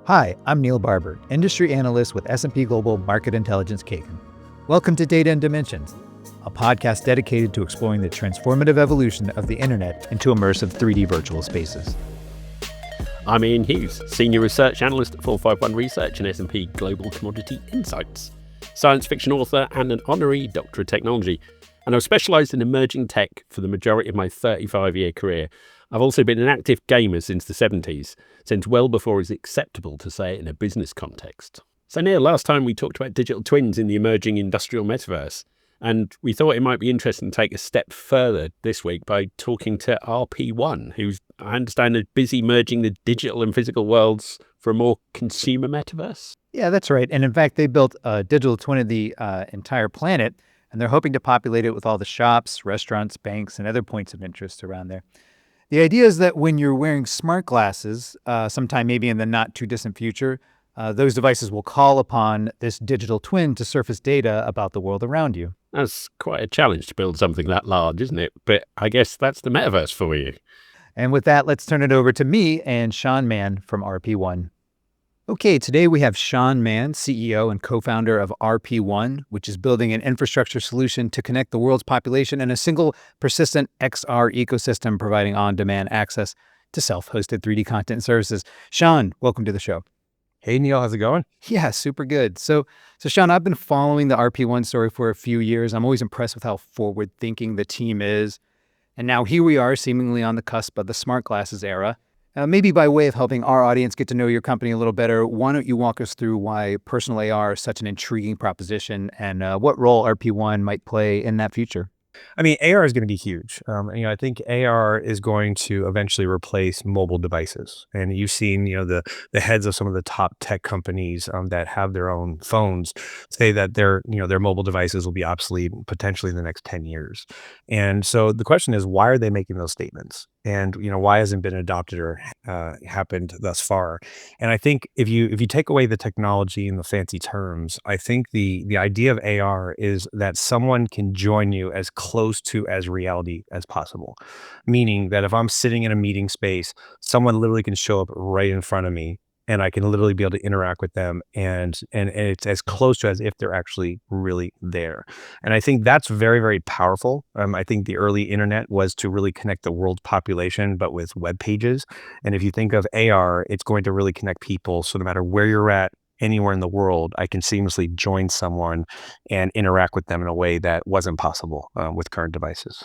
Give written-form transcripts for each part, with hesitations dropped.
Hi, I'm Neil Barber, industry analyst with S&P Global Market Intelligence Kagan. Welcome to Data and Dimensions, a podcast dedicated to exploring the transformative evolution of the internet into immersive 3D virtual spaces. I'm Ian Hughes, Senior Research Analyst at 451 Research and S&P Global Commodity Insights, science fiction author and an honorary Doctor of Technology, and I've specialised in emerging tech for the majority of my 35-year career. I've also been an active gamer since the 70s, since well before it's acceptable to say it in a business context. So Neil, last time we talked about digital twins in the emerging industrial metaverse, and we thought it might be interesting to take a step further this week by talking to RP1, who's, I understand, is busy merging the digital and physical worlds for a more consumer metaverse. Yeah, that's right. And in fact, they built a digital twin of the entire planet, and they're hoping to populate it with all the shops, restaurants, banks, and other points of interest around there. The idea is that when you're wearing smart glasses, sometime maybe in the not too distant future, those devices will call upon this digital twin to surface data about the world around you. That's quite a challenge to build something that large, isn't it? But I guess that's the metaverse for you. And with that, let's turn it over to me and Sean Mann from RP1. Okay, today we have Sean Mann, CEO and co-founder of RP1, which is building an infrastructure solution to connect the world's population in a single persistent XR ecosystem, providing on-demand access to self-hosted 3D content and services. Sean, welcome to the show. Hey, Neil, how's it going? Yeah, super good. So Sean, I've been following the RP1 story for a few years. I'm always impressed with how forward-thinking the team is. And now here we are, seemingly on the cusp of the smart glasses era. Maybe by way of helping our audience get to know your company a little better, why don't you walk us through why personal AR is such an intriguing proposition and what role RP1 might play in that future? I mean, AR is going to be huge. I think AR is going to eventually replace mobile devices. And you've seen, the heads of some of the top tech companies that have their own phones say that their mobile devices will be obsolete potentially in the next 10 years. And so the question is, why are they making those statements? And, why hasn't been adopted or happened thus far? And I think if you take away the technology and the fancy terms, I think the idea of AR is that someone can join you as close to as reality as possible. Meaning that if I'm sitting in a meeting space, someone literally can show up right in front of me and I can literally be able to interact with them and it's as close to as if they're actually really there. And I think that's very, very powerful. I think the early internet was to really connect the world's population, but with web pages. And if you think of AR, it's going to really connect people. So no matter where you're at, anywhere in the world, I can seamlessly join someone and interact with them in a way that wasn't possible with current devices.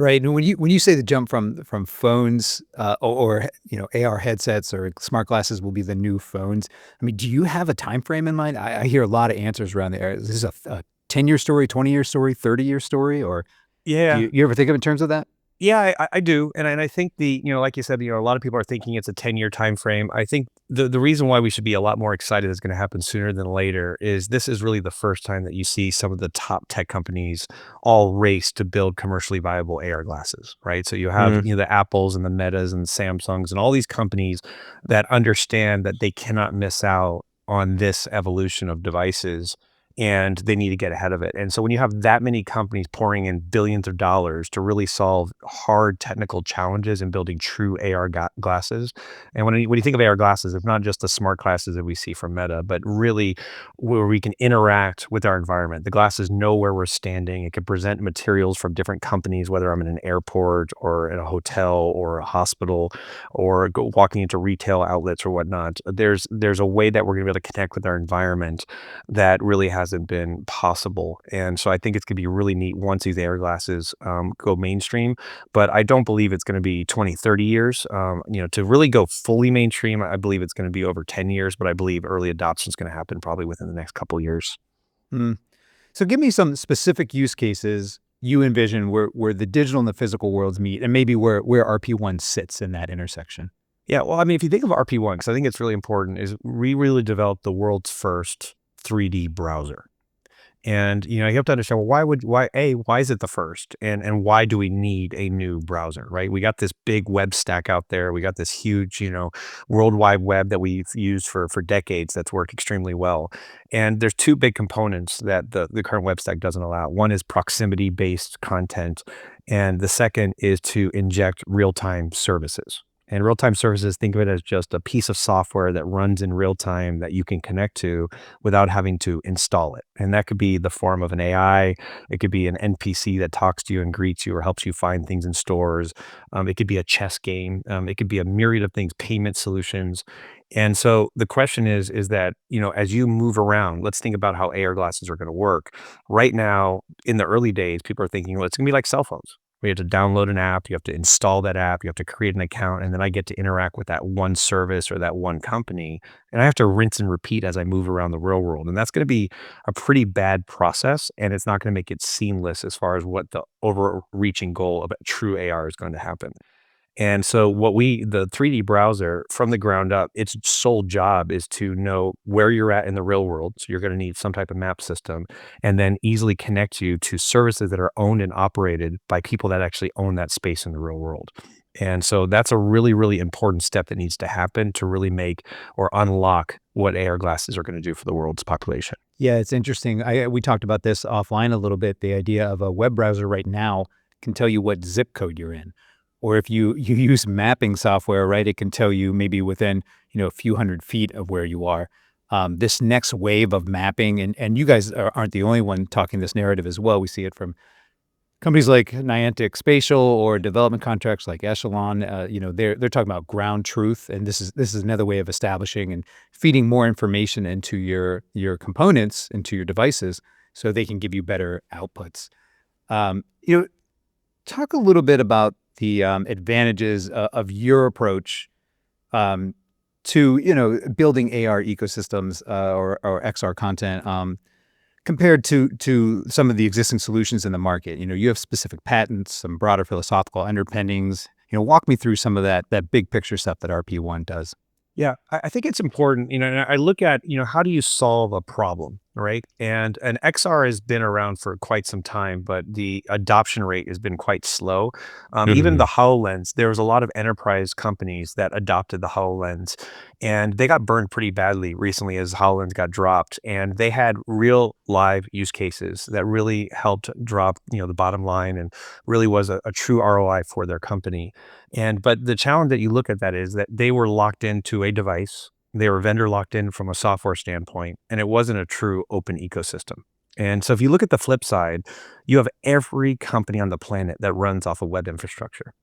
Right. And when you say the jump from phones or AR headsets or smart glasses will be the new phones, I mean, do you have a time frame in mind? I hear a lot of answers around the area. Is this a 10-year story, 20-year story, 30-year story, or Yeah. do you ever think of it in terms of that? Yeah, I do. And I think like you said, a lot of people are thinking it's a 10-year time frame. I think the reason why we should be a lot more excited is going to happen sooner than later is this is really the first time that you see some of the top tech companies all race to build commercially viable AR glasses, right? So you have, the Apples and the Metas and Samsungs and all these companies that understand that they cannot miss out on this evolution of devices and they need to get ahead of it. And so when you have that many companies pouring in billions of dollars to really solve hard technical challenges in building true AR glasses, and when you think of AR glasses, it's not just the smart glasses that we see from Meta, but really where we can interact with our environment. The glasses know where we're standing. It can present materials from different companies, whether I'm in an airport or in a hotel or a hospital or walking into retail outlets or whatnot. There's a way that we're going to be able to connect with our environment that really hasn't been possible. And so I think it's going to be really neat once these AR glasses go mainstream, but I don't believe it's going to be 20, 30 years. To really go fully mainstream, I believe it's going to be over 10 years, but I believe early adoption is going to happen probably within the next couple of years. So give me some specific use cases you envision where the digital and the physical worlds meet and maybe where RP1 sits in that intersection. Yeah, well, I mean, if you think of RP1, because I think it's really important, is we really developed the world's first 3D browser. And, you have to understand, well, why is it the first? And why do we need a new browser, right? We got this big web stack out there. We got this huge, World Wide Web that we've used for decades that's worked extremely well. And there's two big components that the current web stack doesn't allow. One is proximity-based content. And the second is to inject real-time services. And real-time services, think of it as just a piece of software that runs in real time that you can connect to without having to install it. And that could be the form of an AI. It could be an NPC that talks to you and greets you or helps you find things in stores. It could be a chess game. It could be a myriad of things, payment solutions. And so the question is that, as you move around, let's think about how AR glasses are going to work. Right now, in the early days, people are thinking, well, it's going to be like cell phones. We have to download an app, you have to install that app, you have to create an account, and then I get to interact with that one service or that one company. And I have to rinse and repeat as I move around the real world. And that's going to be a pretty bad process. And it's not going to make it seamless as far as what the overreaching goal of a true AR is going to happen. And so the 3D browser from the ground up, its sole job is to know where you're at in the real world. So you're going to need some type of map system and then easily connect you to services that are owned and operated by people that actually own that space in the real world. And so that's a really, really important step that needs to happen to really make or unlock what AR glasses are going to do for the world's population. Yeah, it's interesting. We talked about this offline a little bit. The idea of a web browser right now can tell you what zip code you're in. Or if you use mapping software, right, it can tell you maybe within, a few hundred feet of where you are. This next wave of mapping, and you guys aren't the only one talking this narrative as well. We see it from companies like Niantic Spatial or development contracts like Echelon. They're talking about ground truth, and this is another way of establishing and feeding more information into your components, into your devices, so they can give you better outputs. Um, you know, Talk a little bit about the advantages of your approach to building AR ecosystems or XR content. Compared to some of the existing solutions in the market. You have specific patents, some broader philosophical underpinnings. Walk me through some of that big picture stuff that RP1 does. Yeah, I think it's important, and I look at, how do you solve a problem, right? And an XR has been around for quite some time, but the adoption rate has been quite slow. Even the Mhm. HoloLens, there was a lot of enterprise companies that adopted the HoloLens, and they got burned pretty badly recently as HoloLens got dropped. And they had real live use cases that really helped drop, the bottom line and really was a true ROI for their company. But the challenge that you look at that is that they were locked into a device. They were vendor locked in from a software standpoint, and it wasn't a true open ecosystem. And so if you look at the flip side, you have every company on the planet that runs off of web infrastructure.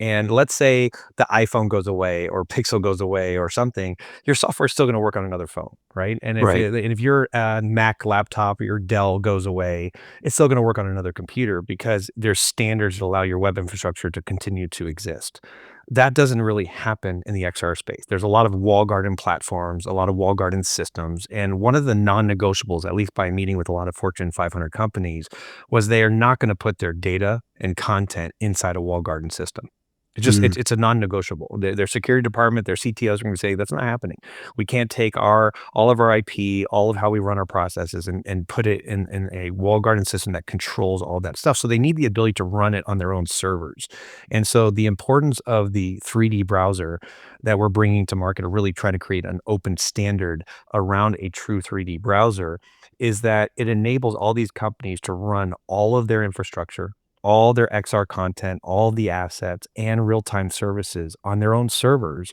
And let's say the iPhone goes away or Pixel goes away or something, your software is still going to work on another phone, right? Right. And if your Mac laptop or your Dell goes away, it's still going to work on another computer because there's standards that allow your web infrastructure to continue to exist. That doesn't really happen in the XR space. There's a lot of wall garden platforms, a lot of wall garden systems. And one of the non-negotiables, at least by meeting with a lot of Fortune 500 companies, was they are not going to put their data and content inside a wall garden system. Mm. It's a non-negotiable. Their security department, their CTOs are going to say that's not happening. We can't take all of our IP, all of how we run our processes, and put it in a wall garden system that controls all that stuff. So they need the ability to run it on their own servers. And so the importance of the 3D browser that we're bringing to market, or really trying to create an open standard around a true 3D browser, is that it enables all these companies to run all of their infrastructure, all their XR content, all the assets and real-time services on their own servers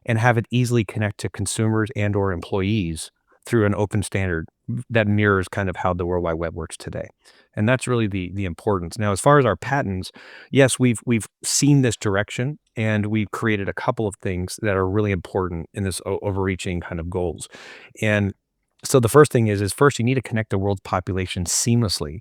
and have it easily connect to consumers and or employees through an open standard that mirrors kind of how the World Wide Web works today. And that's really the importance. Now, as far as our patents, yes, we've seen this direction and we've created a couple of things that are really important in this overreaching kind of goals. And so the first thing is first you need to connect the world's population seamlessly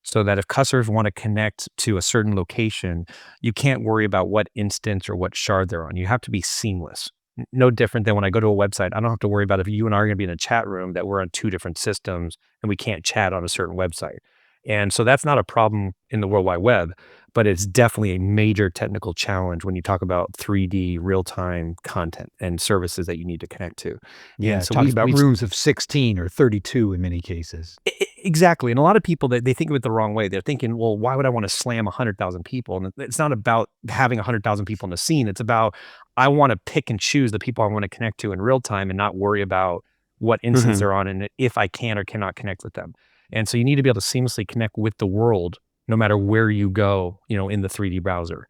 so that if customers want to connect to a certain location, you can't worry about what instance or what shard they're on. You have to be seamless. No different than when I go to a website, I don't have to worry about if you and I are going to be in a chat room that we're on two different systems and we can't chat on a certain website. And so that's not a problem in the World Wide Web, but it's definitely a major technical challenge when you talk about 3D real-time content and services that you need to connect to. And Yeah, so talking about we've rooms of 16 or 32 in many cases. Exactly, and a lot of people, they think of it the wrong way. They're thinking, "Well, why would I wanna slam 100,000 people?" And it's not about having 100,000 people in the scene, it's about, I wanna pick and choose the people I wanna connect to in real time and not worry about what instance Hmm. they're on and if I can or cannot connect with them. And so you need to be able to seamlessly connect with the world no matter where you go, in the 3D browser.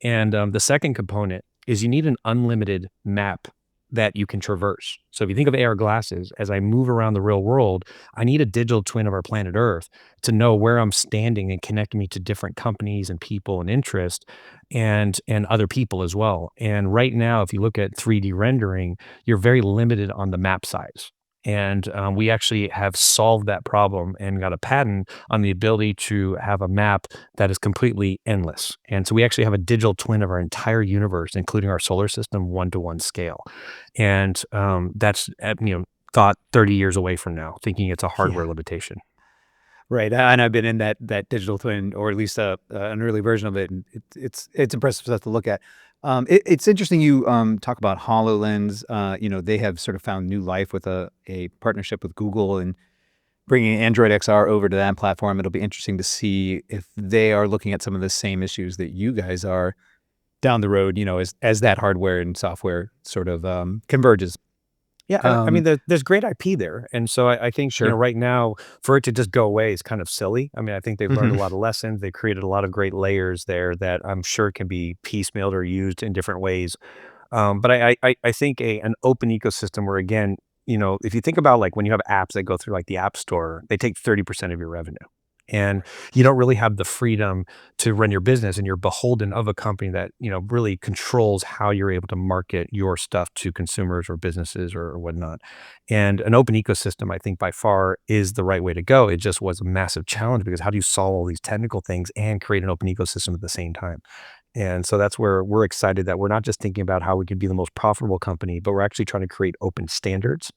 And, the second component is you need an unlimited map that you can traverse. So if you think of AR glasses, as I move around the real world, I need a digital twin of our planet Earth to know where I'm standing and connect me to different companies and people and interest and other people as well. And right now, if you look at 3D rendering, you're very limited on the map size. And we actually have solved that problem and got a patent on the ability to have a map that is completely endless. And so we actually have a digital twin of our entire universe, including our solar system, one-to-one scale. And that's thought 30 years away from now, thinking it's a hardware Yeah. limitation. Right, and I've been in that digital twin, or at least an early version of it, and it's impressive stuff to look at. It's interesting you talk about HoloLens. They have sort of found new life with a partnership with Google and bringing Android XR over to that platform. It'll be interesting to see if they are looking at some of the same issues that you guys are down the road. As that hardware and software sort of converges. Yeah, and I Um, mean, there's great IP there, and so I think sure. right now for it to just go away is kind of silly. I mean, I think they've learned a Hmm. lot of lessons. They created a lot of great layers there that I'm sure can be piecemealed or used in different ways. But I think an open ecosystem where again, if you think about like when you have apps that go through like the app store, they take 30% of your revenue. And you don't really have the freedom to run your business and you're beholden of a company that, really controls how you're able to market your stuff to consumers or businesses or whatnot. And an open ecosystem, I think by far is the right way to go. It just was a massive challenge because how do you solve all these technical things and create an open ecosystem at the same time? And so that's where we're excited that we're not just thinking about how we could be the most profitable company, but we're actually trying to create open standards.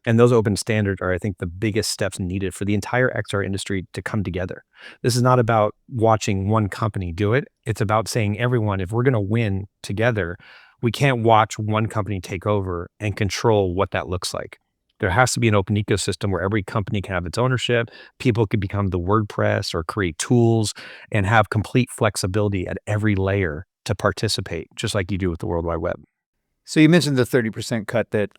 And those open standards are, I think, the biggest steps needed for the entire XR industry to come together. This is not about watching one company do it. It's about saying, everyone, if we're going to win together, we can't watch one company take over and control what that looks like. There has to be an open ecosystem where every company can have its ownership. People can become the WordPress or create tools and have complete flexibility at every layer to participate, just like you do with the World Wide Web. So you mentioned the 30% cut that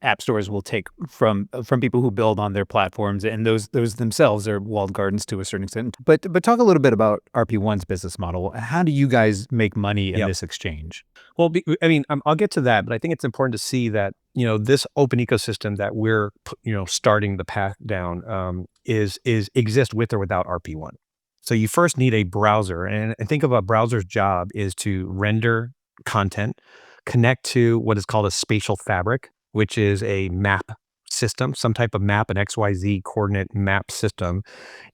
app stores will take from people who build on their platforms, and those themselves are walled gardens to a certain extent. But talk a little bit about RP1's business model. How do you guys make money in Yep. this exchange? Well, I mean, I'll get to that, but I think it's important to see that this open ecosystem that we're starting the path down is exist with or without RP1. So you first need a browser, and think of a browser's job is to render content, connect to what is called a spatial fabric, which is a map system, some type of map, an XYZ coordinate map system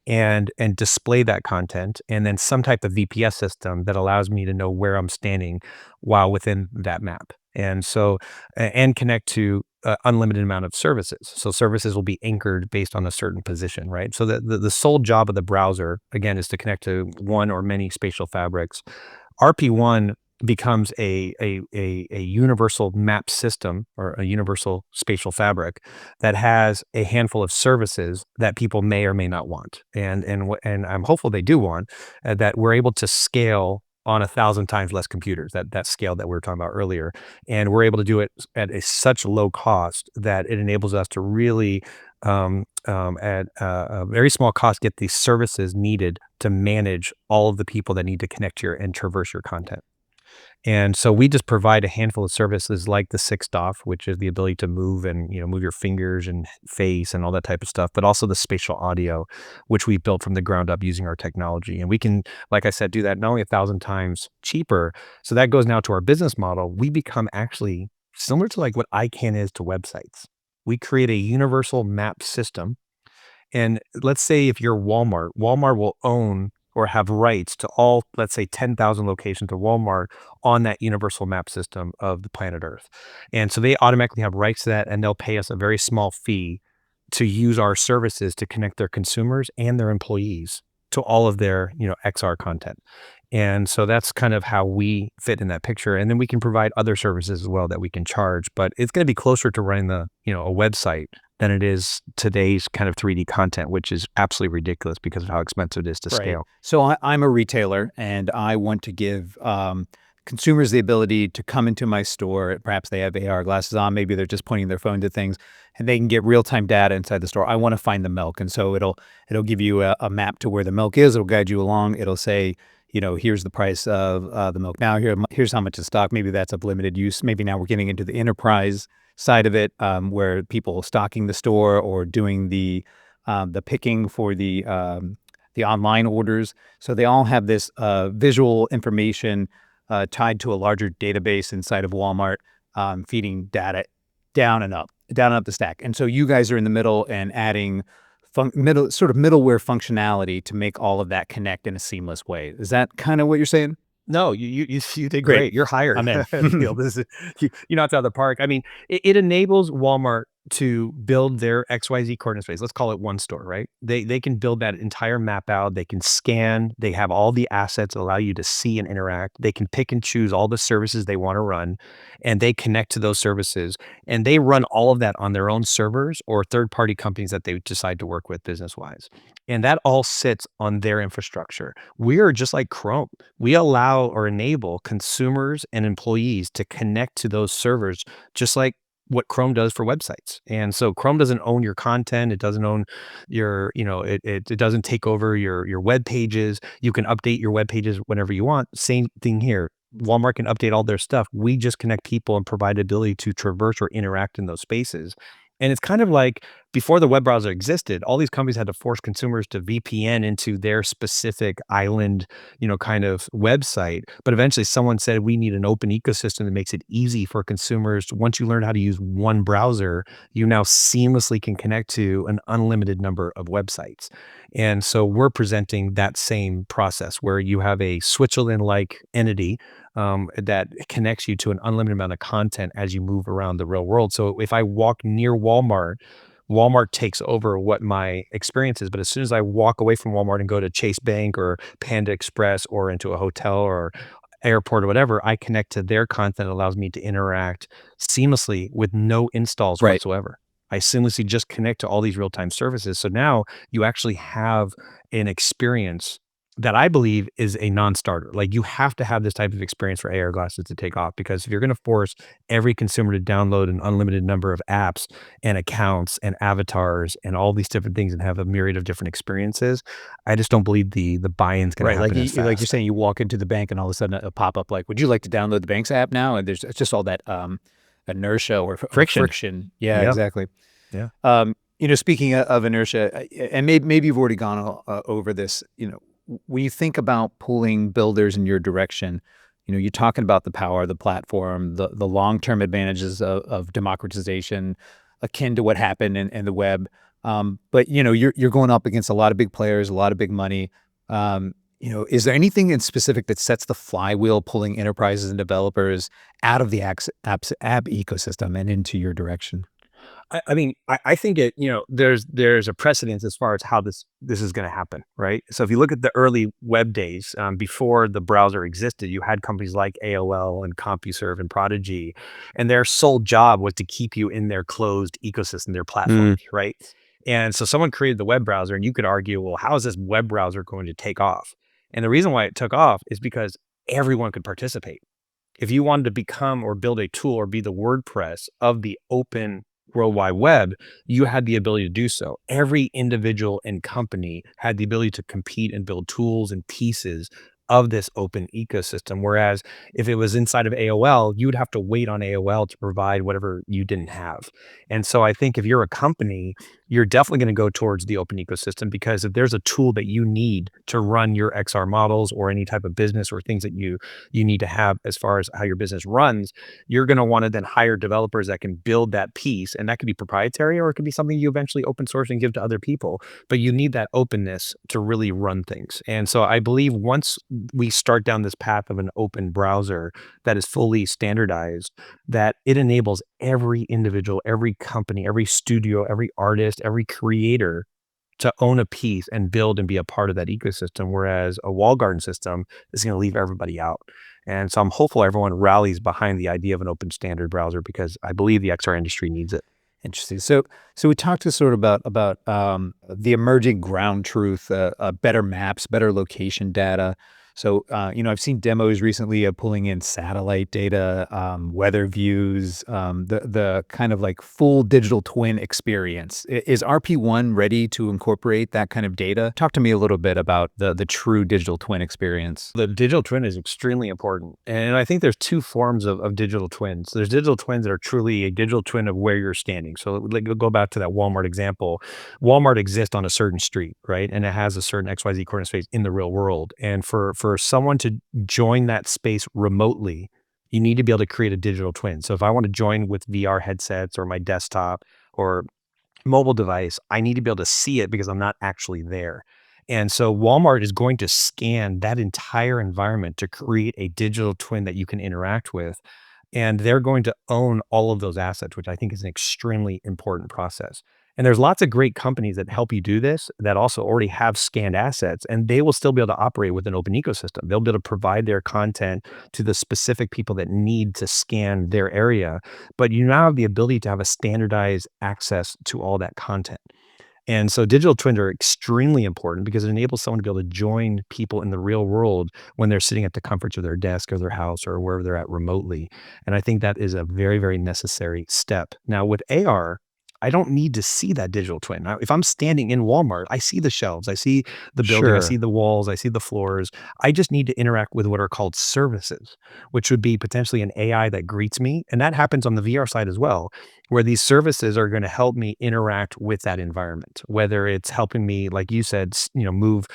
and display that content, and then some type of VPS system that allows me to know where I'm standing while within that map. And so, and connect to unlimited amount of services. So services will be anchored based on a certain position, right? So the sole job of the browser, again, is to connect to one or many spatial fabrics. RP1 becomes a universal map system or a universal spatial fabric that has a handful of services that people may or may not want, and I'm hopeful they do want that we're able to scale on 1,000 times less computers, that scale that we were talking about earlier, and we're able to do it at such low cost that it enables us to really at a very small cost get the services needed to manage all of the people that need to connect to your and traverse your content. And so we just provide a handful of services like the six DOF, which is the ability to move and move your fingers and face and all that type of stuff, but also the spatial audio, which we built from the ground up using our technology. And we can, like I said, do that not only 1,000 times cheaper. So that goes now to our business model. We become actually similar to like what ICANN is to websites. We create a universal map system, and let's say if you're Walmart, Walmart will own or have rights to all, let's say 10,000 locations of Walmart on that universal map system of the planet Earth. And so they automatically have rights to that, and they'll pay us a very small fee to use our services to connect their consumers and their employees to all of their, XR content. And so that's kind of how we fit in that picture. And then we can provide other services as well that we can charge, but it's going to be closer to running a website than it is today's kind of 3D content, which is absolutely ridiculous because of how expensive it is to Right. scale. So I'm a retailer, and I want to give consumers the ability to come into my store. Perhaps they have AR glasses on. Maybe they're just pointing their phone to things, and they can get real time data inside the store. I want to find the milk, and so it'll give you a map to where the milk is. It'll guide you along. It'll say, here's the price of the milk now. Here's how much is stock. Maybe that's of limited use. Maybe now we're getting into the enterprise side of it, where people stocking the store or doing the picking for the online orders. So they all have this visual information tied to a larger database inside of Walmart, feeding data down and up the stack. And so you guys are in the middle and adding middleware functionality to make all of that connect in a seamless way. Is that kind of what you're saying? No, you did Great. great. You're hired. I'm in. This is you knocked it out of the park. I mean, it enables Walmart to build their XYZ coordinate space. Let's call it one store, right? They can build that entire map out. They can scan. They have all the assets that allow you to see and interact. They can pick and choose all the services they want to run, and they connect to those services. And they run all of that on their own servers or third-party companies that they decide to work with business-wise. And that all sits on their infrastructure. We are just like Chrome. We allow or enable consumers and employees to connect to those servers, just like what Chrome does for websites. And so Chrome doesn't own your content. It doesn't own your, it doesn't take over your web pages. You can update your web pages whenever you want. Same thing here. Walmart can update all their stuff. We just connect people and provide the ability to traverse or interact in those spaces. And it's kind of like before the web browser existed, all these companies had to force consumers to VPN into their specific island, kind of website. But eventually someone said, we need an open ecosystem that makes it easy for consumers. Once you learn how to use one browser, you now seamlessly can connect to an unlimited number of websites. And so we're presenting that same process where you have a Switzerland-like entity that connects you to an unlimited amount of content as you move around the real world. So if I walk near Walmart, Walmart takes over what my experience is. But as soon as I walk away from Walmart and go to Chase Bank or Panda Express or into a hotel or airport or whatever, I connect to their content that allows me to interact seamlessly with no installs Right. whatsoever. I seamlessly just connect to all these real-time services. So now you actually have an experience that I believe is a non-starter. Like you have to have this type of experience for AR glasses to take off, because if you're going to force every consumer to download an unlimited number of apps and accounts and avatars and all these different things and have a myriad of different experiences, I just don't believe the buy-in's going to Right. happen as fast. Like you're saying, you walk into the bank and all of a sudden a pop up like, would you like to download the bank's app now? And it's just all that inertia or friction. Yeah, Yeah. exactly. Yeah. Speaking of inertia, and maybe you've already gone over this, when you think about pulling builders in your direction, you're talking about the power of the platform, the long-term advantages of democratization, akin to what happened in the web. But you're going up against a lot of big players, a lot of big money. Is there anything in specific that sets the flywheel pulling enterprises and developers out of the app ecosystem and into your direction? I mean, I think there's a precedence as far as how this is going to happen, right? So if you look at the early web days, before the browser existed, you had companies like AOL and CompuServe and Prodigy, and their sole job was to keep you in their closed ecosystem, their platform, right? And so someone created the web browser, and you could argue, well, how is this web browser going to take off? And the reason why it took off is because everyone could participate. If you wanted to become or build a tool or be the WordPress of the open World Wide Web, you had the ability to do so. Every individual and company had the ability to compete and build tools and pieces of this open ecosystem. Whereas if it was inside of AOL, you would have to wait on AOL to provide whatever you didn't have. And so I think if you're a company, you're definitely going to go towards the open ecosystem, because if there's a tool that you need to run your XR models or any type of business or things that you need to have as far as how your business runs, you're going to want to then hire developers that can build that piece. And that could be proprietary, or it could be something you eventually open source and give to other people. But you need that openness to really run things. And so I believe once we start down this path of an open browser that is fully standardized, that it enables every individual, every company, every studio, every artist, every creator to own a piece and build and be a part of that ecosystem, whereas a walled garden system is going to leave everybody out. And so I'm hopeful everyone rallies behind the idea of an open standard browser, because I believe the XR industry needs it. Interesting. So we talked to sort of about the emerging ground truth, better maps, better location data. So, I've seen demos recently of pulling in satellite data, weather views, the kind of like full digital twin experience. Is RP1 ready to incorporate that kind of data? Talk to me a little bit about the true digital twin experience. The digital twin is extremely important. And I think there's two forms of digital twins. There's digital twins that are truly a digital twin of where you're standing. So like, go back to that Walmart example. Walmart exists on a certain street, right? And it has a certain XYZ coordinate space in the real world. And for someone to join that space remotely, you need to be able to create a digital twin. So if I want to join with VR headsets or my desktop or mobile device, I need to be able to see it because I'm not actually there. And so Walmart is going to scan that entire environment to create a digital twin that you can interact with. And they're going to own all of those assets, which I think is an extremely important process. And there's lots of great companies that help you do this that also already have scanned assets, and they will still be able to operate with an open ecosystem. They'll be able to provide their content to the specific people that need to scan their area. But you now have the ability to have a standardized access to all that content. And so digital twins are extremely important because it enables someone to be able to join people in the real world when they're sitting at the comforts of their desk or their house or wherever they're at remotely. And I think that is a very, very necessary step. Now with AR, I don't need to see that digital twin. Now, if I'm standing in Walmart, I see the shelves, I see the building, I see Sure. the walls, I see the floors. I just need to interact with what are called services, which would be potentially an AI that greets me. And that happens on the VR side as well, where these services are going to help me interact with that environment, whether it's helping me, like you said, move,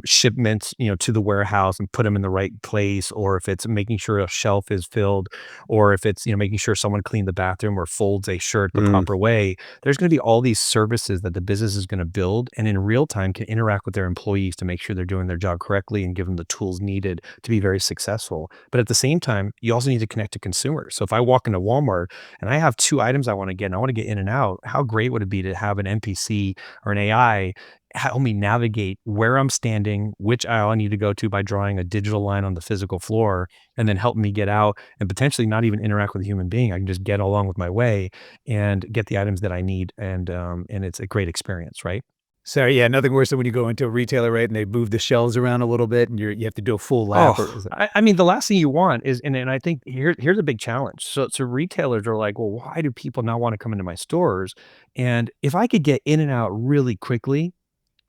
shipments, to the warehouse and put them in the right place, or if it's making sure a shelf is filled, or if it's, making sure someone cleaned the bathroom or folds a shirt the Mm. proper way. There's going to be all these services that the business is going to build and in real time can interact with their employees to make sure they're doing their job correctly and give them the tools needed to be very successful. But at the same time, you also need to connect to consumers. So if I walk into Walmart and I have two items I want to get and I want to get in and out, how great would it be to have an NPC or an AI help me navigate where I'm standing, which aisle I need to go to by drawing a digital line on the physical floor, and then help me get out and potentially not even interact with a human being. I can just get along with my way and get the items that I need, and it's a great experience, right? So, yeah, nothing worse than when you go into a retailer, right, and they move the shelves around a little bit and you have to do a full lap or Oh, is it I mean, the last thing you want is, and I think here's a big challenge. So retailers are like, well, why do people not want to come into my stores? And if I could get in and out really quickly,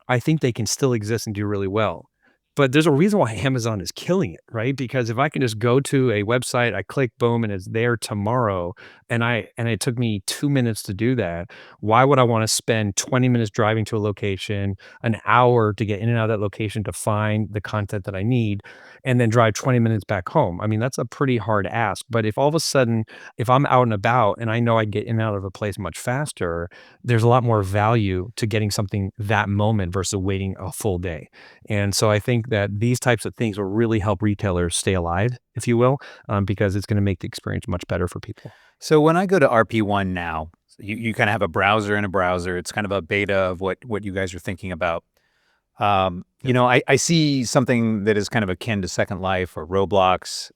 I think they can still exist and do really well. But there's a reason why Amazon is killing it, right? Because if I can just go to a website, I click boom and it's there tomorrow, and it took me 2 minutes to do that, why would I want to spend 20 minutes driving to a location, an hour to get in and out of that location to find the content that I need, and then drive 20 minutes back home? I mean, that's a pretty hard ask. But if all of a sudden, if I'm out and about and I know I get in and out of a place much faster, there's a lot more value to getting something that moment versus waiting a full day. And so I think that these types of things will really help retailers stay alive, if you will, because it's going to make the experience much better for people. So when I go to RP1 now, you kind of have a browser and a browser. It's kind of a beta of what you guys are thinking about. Yes. I see something that is kind of akin to Second Life or Roblox.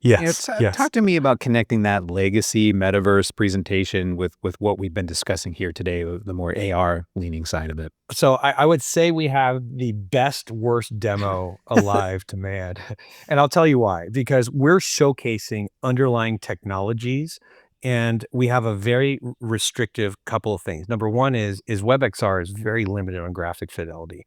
Yes. Yes. Talk to me about connecting that legacy metaverse presentation with what we've been discussing here today, the more AR leaning side of it. So I would say we have the best, worst demo alive to man. And I'll tell you why, because we're showcasing underlying technologies and we have a very restrictive couple of things. Number one is WebXR is very limited on graphic fidelity.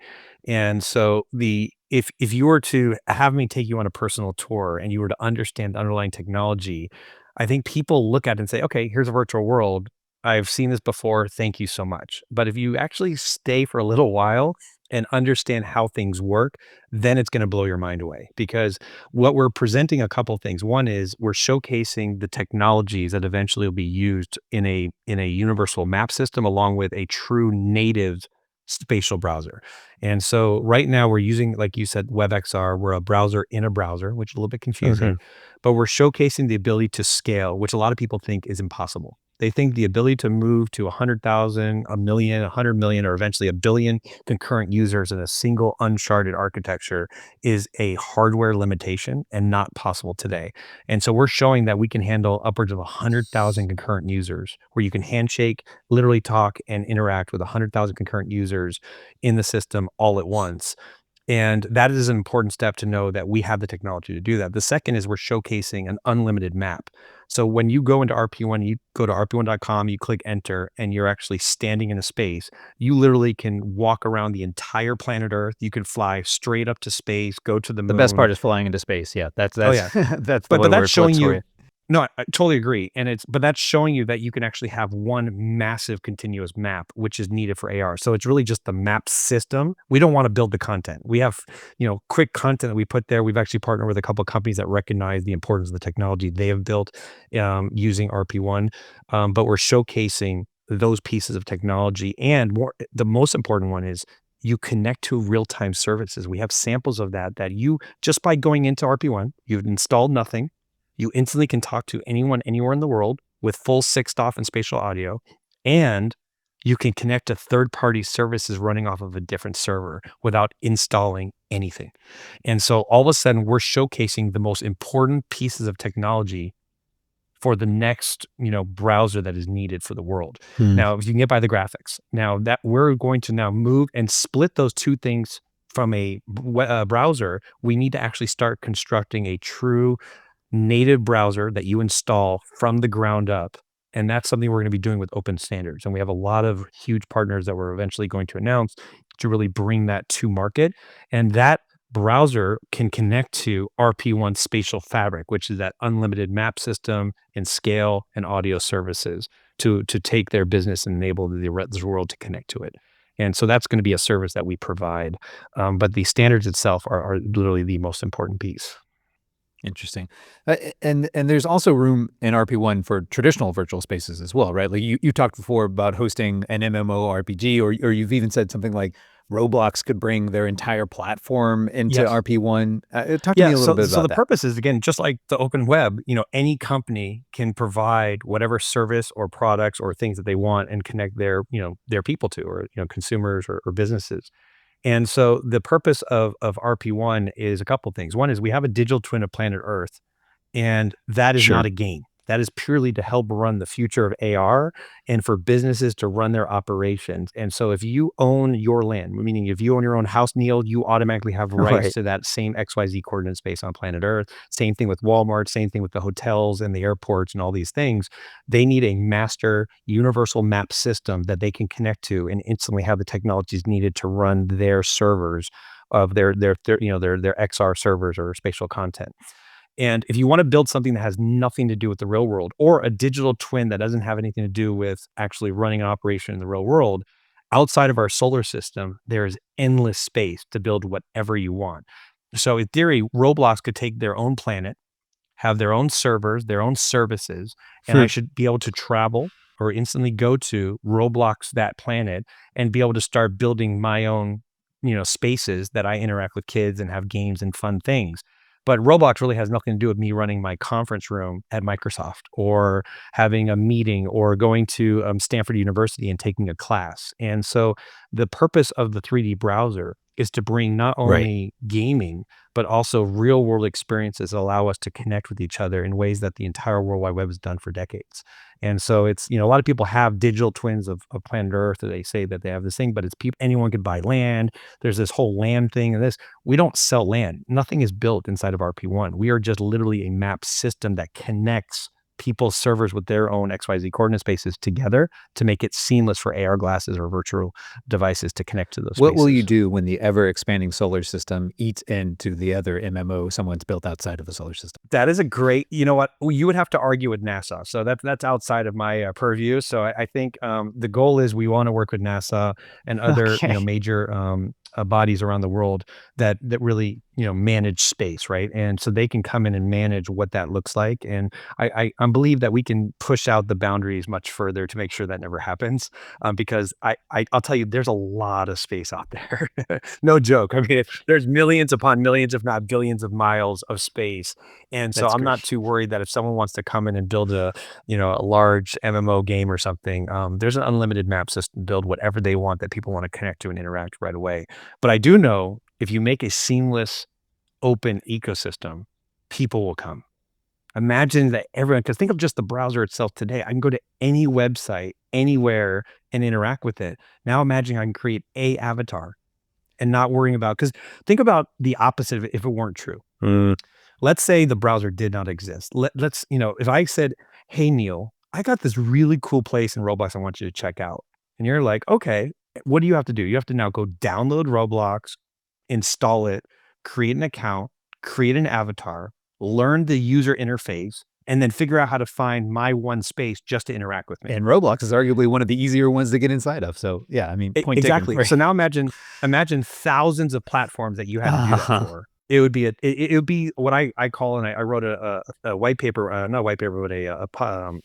And so if you were to have me take you on a personal tour and you were to understand the underlying technology, I think people look at it and say, okay, here's a virtual world. I've seen this before. Thank you so much. But if you actually stay for a little while and understand how things work, then it's going to blow your mind away because what we're presenting a couple of things. One is we're showcasing the technologies that eventually will be used in a universal map system along with a true native spatial browser. And so right now we're using, like you said, WebXR. We're a browser in a browser, which is a little bit confusing, but we're showcasing the ability to scale, which a lot of people think is impossible. They think the ability to move to 100,000, a million, 100 million, or eventually a billion concurrent users in a single uncharted architecture is a hardware limitation and not possible today. And so we're showing that we can handle upwards of 100,000 concurrent users where you can handshake, literally talk and interact with 100,000 concurrent users in the system all at once. And that is an important step to know that we have the technology to do that. The second is we're showcasing an unlimited map. So when you go into RP1, you go to rp1.com, you click enter, and you're actually standing in a space. You literally can walk around the entire planet Earth. You can fly straight up to space, go to the The best moon. part is flying into space. Yeah, that's Oh yeah, that's the but way where that's it showing works for you. you. No, I totally agree, and but that's showing you that you can actually have one massive continuous map, which is needed for AR. So it's really just the map system. We don't want to build the content. We have, quick content that we put there. We've actually partnered with a couple of companies that recognize the importance of the technology they have built using RP1, but we're showcasing those pieces of technology, and the most important one is you connect to real-time services. We have samples of that you just by going into RP1, you've installed nothing. You instantly can talk to anyone anywhere in the world with full 6DoF and spatial audio, and you can connect to third-party services running off of a different server without installing anything. And so all of a sudden, we're showcasing the most important pieces of technology for the next, browser that is needed for the world. Hmm. Now, if you can get by the graphics, now that we're going to now move and split those two things from a browser, we need to actually start constructing a true native browser that you install from the ground up. And that's something we're going to be doing with open standards. And we have a lot of huge partners that we're eventually going to announce to really bring that to market. And that browser can connect to RP1 Spatial Fabric, which is that unlimited map system and scale and audio services to take their business and enable the rest of the world to connect to it. And so that's going to be a service that we provide. But the standards itself are literally the most important piece. Interesting. And there's also room in RP1 for traditional virtual spaces as well, right? Like you talked before about hosting an MMORPG, or you've even said something like Roblox could bring their entire platform into Yes. RP1. Talk to me Yeah, a little bit so about the that. purpose is, again, just like the open web, any company can provide whatever service or products or things that they want and connect their people to, or consumers or businesses. And so the purpose of RP1 is a couple things. One is we have a digital twin of planet Earth, and that is not Sure. a game. That is purely to help run the future of AR and for businesses to run their operations. And so if you own your land, meaning if you own your own house, Neil, you automatically have rights Right. to that same XYZ coordinate space on planet Earth. Same thing with Walmart, same thing with the hotels and the airports and all these things. They need a master universal map system that they can connect to and instantly have the technologies needed to run their servers of their XR servers or spatial content. And if you want to build something that has nothing to do with the real world, or a digital twin that doesn't have anything to do with actually running an operation in the real world, outside of our solar system, there is endless space to build whatever you want. So in theory, Roblox could take their own planet, have their own servers, their own services, and I Hmm. should be able to travel or instantly go to Roblox that planet and be able to start building my own, spaces that I interact with kids and have games and fun things. But Roblox really has nothing to do with me running my conference room at Microsoft or having a meeting or going to Stanford University and taking a class. And so the purpose of the 3D browser is to bring not Right. only gaming, but also real world experiences that allow us to connect with each other in ways that the entire World Wide Web has done for decades. And so it's, a lot of people have digital twins of planet Earth. They say that they have this thing, but it's people, anyone could buy land. There's this whole land thing and this. We don't sell land. Nothing is built inside of RP1. We are just literally a map system that connects people's servers with their own XYZ coordinate spaces together to make it seamless for AR glasses or virtual devices to connect to those What will you spaces. do when the ever expanding solar system eats into the other MMO someone's built outside of the solar system? That is a great, you know what? Well, you would have to argue with NASA. So that's outside of my purview. So I think the goal is we want to work with NASA and other, Okay. major bodies around the world that really, manage space, right? And so they can come in and manage what that looks like. And I believe that we can push out the boundaries much further to make sure that never happens. Because I'll tell you, there's a lot of space out there. No joke. I mean, there's millions upon millions, if not billions of miles of space. And so That's I'm great. not too worried that if someone wants to come in and build a large MMO game or something, there's an unlimited map system, build whatever they want that people want to connect to and interact right away. But I do know if you make a seamless, open ecosystem, people will come. Imagine that everyone, because think of just the browser itself today. I can go to any website, anywhere, and interact with it. Now imagine I can create a avatar and not worrying about, because think about the opposite of it if it weren't true. Let's say the browser did not exist. Let's, if I said, hey, Neil, I got this really cool place in Roblox I want you to check out. And you're like, okay, what do you have to do? You have to now go download Roblox, install it, create an account, create an avatar, learn the user interface, and then figure out how to find my one space just to interact with me. And Roblox is arguably one of the easier ones to get inside of. So yeah, I mean, point taken. Exactly. So now imagine thousands of platforms that you had to do that for. It would be it would be what I call, and I wrote a white paper, not a white paper, but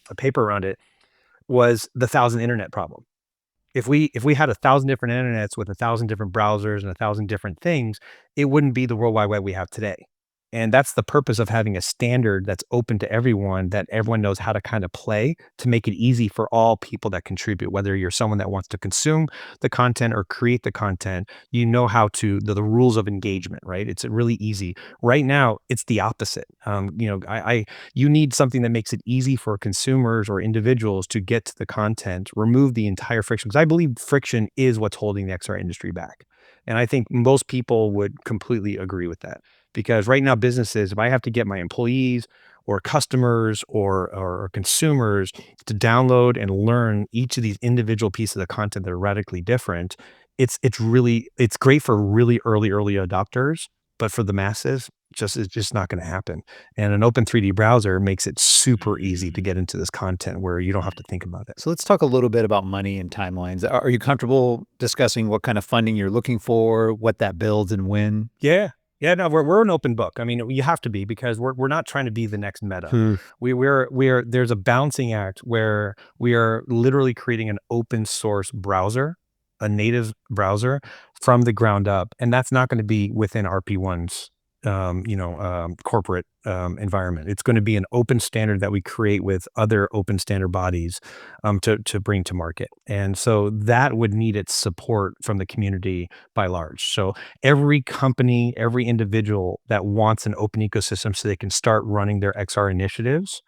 a paper around it, was the 1,000 internet problem. If we had 1,000 different internets with 1,000 different browsers and 1,000 different things, it wouldn't be the World Wide Web we have today. And that's the purpose of having a standard that's open to everyone, that everyone knows how to kind of play, to make it easy for all people that contribute. Whether you're someone that wants to consume the content or create the content, you know how to, the rules of engagement, right? It's really easy. Right now, it's the opposite. You need something that makes it easy for consumers or individuals to get to the content, remove the entire friction. Because I believe friction is what's holding the XR industry back. And I think most people would completely agree with that. Because right now, businesses, if I have to get my employees or customers or consumers to download and learn each of these individual pieces of content that are radically different, it's great for really early adopters, but for the masses, it's just not going to happen. And an open 3D browser makes it super easy to get into this content where you don't have to think about it. So let's talk a little bit about money and timelines. Are you comfortable discussing what kind of funding you're looking for, what that builds and when? Yeah. Yeah, no, we're an open book. I mean, you have to be, because we're not trying to be the next Meta. We're there's a balancing act where we are literally creating an open source browser, a native browser from the ground up, and that's not going to be within RP1's corporate environment. It's going to be an open standard that we create with other open standard bodies to bring to market. And so that would need its support from the community by large. So every company, every individual that wants an open ecosystem so they can start running their XR initiatives,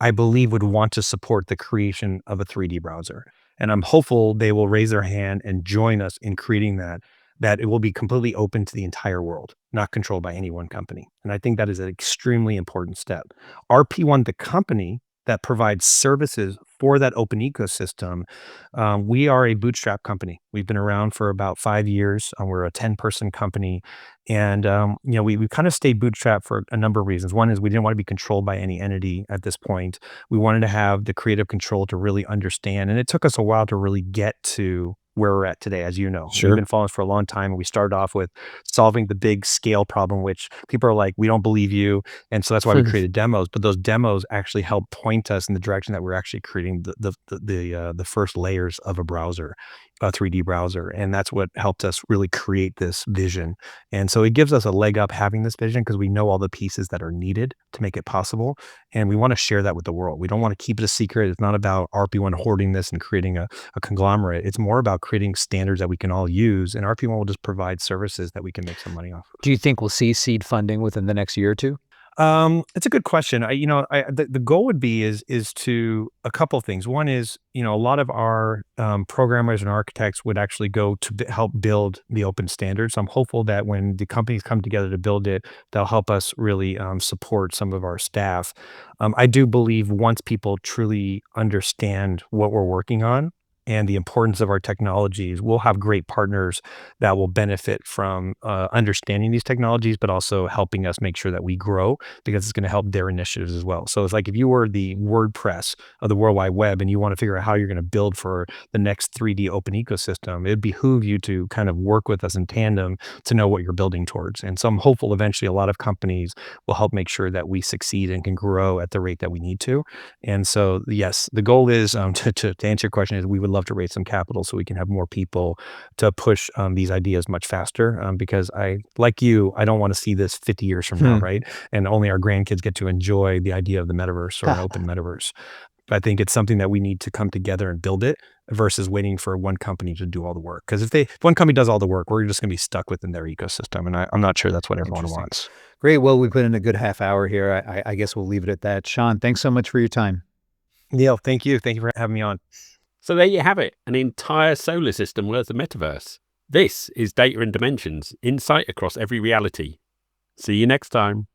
I believe would want to support the creation of a 3D browser. And I'm hopeful they will raise their hand and join us in creating that it will be completely open to the entire world, not controlled by any one company. And I think that is an extremely important step. RP1, the company that provides services for that open ecosystem, we are a bootstrap company. We've been around for about 5 years. We're a 10-person company. And, we kind of stayed bootstrapped for a number of reasons. One is we didn't want to be controlled by any entity at this point. We wanted to have the creative control to really understand. And it took us a while to really get to where we're at today, as you know. Sure. We've been following us for a long time. And we started off with solving the big scale problem, which people are like, we don't believe you. And so that's why we created demos. But those demos actually help point us in the direction that we're actually creating the first layers of a browser, a 3D browser. And that's what helped us really create this vision. And so it gives us a leg up having this vision, because we know all the pieces that are needed to make it possible. And we want to share that with the world. We don't want to keep it a secret. It's not about RP1 hoarding this and creating a conglomerate. It's more about creating standards that we can all use. And RP1 will just provide services that we can make some money off of. Do you think we'll see seed funding within the next year or two? It's a good question. The goal would be is to a couple of things. One is, a lot of our programmers and architects would actually go to help build the open standard. So I'm hopeful that when the companies come together to build it, they'll help us really support some of our staff. I do believe once people truly understand what we're working on and the importance of our technologies, we'll have great partners that will benefit from understanding these technologies, but also helping us make sure that we grow, because it's going to help their initiatives as well. So it's like if you were the WordPress of the World Wide Web and you want to figure out how you're going to build for the next 3D open ecosystem, it'd behoove you to kind of work with us in tandem to know what you're building towards. And so I'm hopeful eventually a lot of companies will help make sure that we succeed and can grow at the rate that we need to. And so, yes, the goal is to answer your question, is we would love to raise some capital so we can have more people to push these ideas much faster. Because I don't want to see this 50 years from now, right? And only our grandkids get to enjoy the idea of the metaverse or an open metaverse. I think it's something that we need to come together and build it, versus waiting for one company to do all the work. Because if one company does all the work, we're just going to be stuck within their ecosystem. And I'm not sure that's what everyone wants. Great. Well, we put in a good half hour here. I guess we'll leave it at that. Sean, thanks so much for your time. Neil, thank you. Thank you for having me on. So there you have it, an entire solar system worth of metaverse. This is Data and Dimensions, insight across every reality. See you next time.